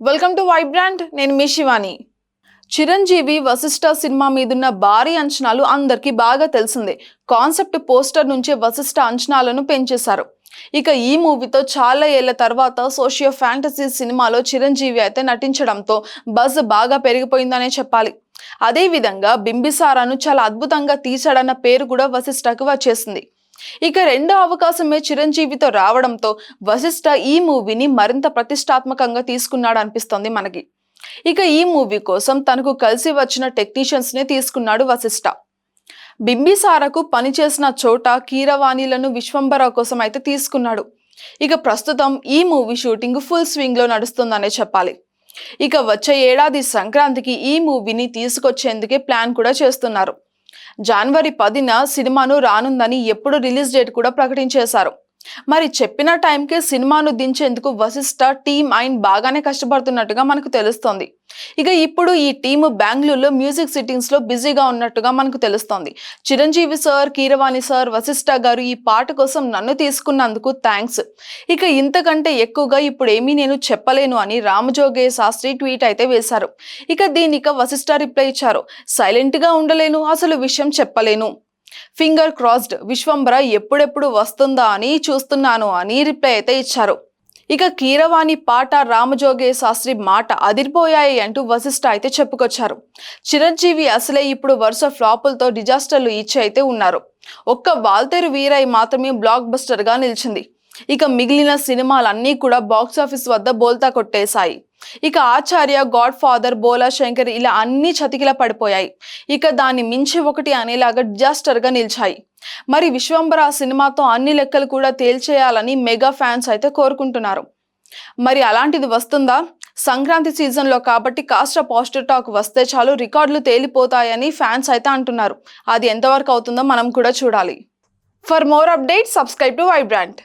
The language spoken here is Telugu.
Welcome to Vibrant. నేను మీ శివాని. చిరంజీవి వశిష్ఠ సినిమా మీదున్న భారీ అంచనాలు అందరికీ బాగా తెలిసిందే. కాన్సెప్ట్ పోస్టర్ నుంచే వశిష్ఠ అంచనాలను పెంచేశారు. ఇక ఈ మూవీతో చాలా ఏళ్ల తర్వాత సోషియో ఫ్యాంటసీ సినిమాలో చిరంజీవి అయితే నటించడంతో బజ్ బాగా పెరిగిపోయిందనే చెప్పాలి. అదే విధంగా బింబిసారాను చాలా అద్భుతంగా తీశాడన్న పేరు కూడా వశిష్ఠకు వచ్చేసింది. ఇక రెండో అవకాశమే చిరంజీవితో రావడంతో వశిష్ఠ ఈ మూవీని మరింత ప్రతిష్టాత్మకంగా తీసుకున్నాడు అనిపిస్తోంది మనకి. ఇక ఈ మూవీ కోసం తనకు కలిసి వచ్చిన టెక్నీషియన్స్ నే తీసుకున్నాడు వశిష్ఠ. బింబిసారకు పనిచేసిన చోట కీరవాణిలను విశ్వంబర కోసం అయితే తీసుకున్నాడు. ఇక ప్రస్తుతం ఈ మూవీ షూటింగ్ ఫుల్ స్వింగ్ లో నడుస్తుందనే చెప్పాలి. ఇక వచ్చే ఏడాది సంక్రాంతికి ఈ మూవీని తీసుకొచ్చేందుకే ప్లాన్ కూడా చేస్తున్నారు. జనవరి 10న సినిమాను రానుందని ఎప్పుడు రిలీజ్ డేట్ కూడా ప్రకటించేశారు. మరి చెప్పిన టైంకే సినిమాను దించేందుకు వశిష్ఠ టీమ్ ఆయన బాగానే కష్టపడుతున్నట్టుగా మనకు తెలుస్తోంది. ఇక ఇప్పుడు ఈ టీము బెంగళూరులో మ్యూజిక్ సిట్టింగ్స్ లో బిజీగా ఉన్నట్టుగా మనకు తెలుస్తోంది. చిరంజీవి సార్, కీరవాణి సార్, వశిష్ఠ గారు ఈ పాట కోసం నన్ను తీసుకున్నందుకు థ్యాంక్స్. ఇక ఇంతకంటే ఎక్కువగా ఇప్పుడు ఏమీ నేను చెప్పలేను అని రామజోగే శాస్త్రి ట్వీట్ అయితే వేశారు. ఇక దీనికి వశిష్ఠ రిప్లై ఇచ్చారు. సైలెంట్ గా ఉండలేను, అసలు విషయం చెప్పలేను. ఫింగర్ క్రాస్డ్, విశ్వంబర ఎప్పుడెప్పుడు వస్తుందా అని చూస్తున్నాను అని రిప్లై అయితే ఇచ్చారు. ఇక కీరవాణి పాట, రామజోగే శాస్త్రి మాట అదిరిపోయాయి అంటూ వశిష్ఠ అయితే చెప్పుకొచ్చారు. చిరంజీవి అసలే ఇప్పుడు వరుస ఫ్లాపులతో డిజాస్టర్లు ఇచ్చి అయితే ఉన్నారు. ఒక్క వాల్తేరు వీరయ్య మాత్రమే బ్లాక్ బస్టర్ గా నిలిచింది. ఇక మిగిలిన సినిమాలన్నీ కూడా బాక్సాఫీస్ వద్ద బోల్తా కొట్టేశాయి. ఇక ఆచార్య, గాడ్ ఫాదర్, బోలా శంకర్ ఇలా అన్ని చతికిల పడిపోయాయి. ఇక దాన్ని మించి ఒకటి అనేలాగా డిజాస్టర్ గా నిలిచాయి. మరి విశ్వంబర సినిమాతో అన్ని లెక్కలు కూడా తేల్చేయాలని మెగా ఫ్యాన్స్ అయితే కోరుకుంటున్నారు. మరి అలాంటిది వస్తుందా? సంక్రాంతి సీజన్ లో కాబట్టి కాస్త పాజిటివ్ టాక్ వస్తే చాలు రికార్డులు తేలిపోతాయని ఫ్యాన్స్ అయితే అంటున్నారు. అది ఎంతవరకు అవుతుందో మనం కూడా చూడాలి. For more updates, subscribe to Vibrant.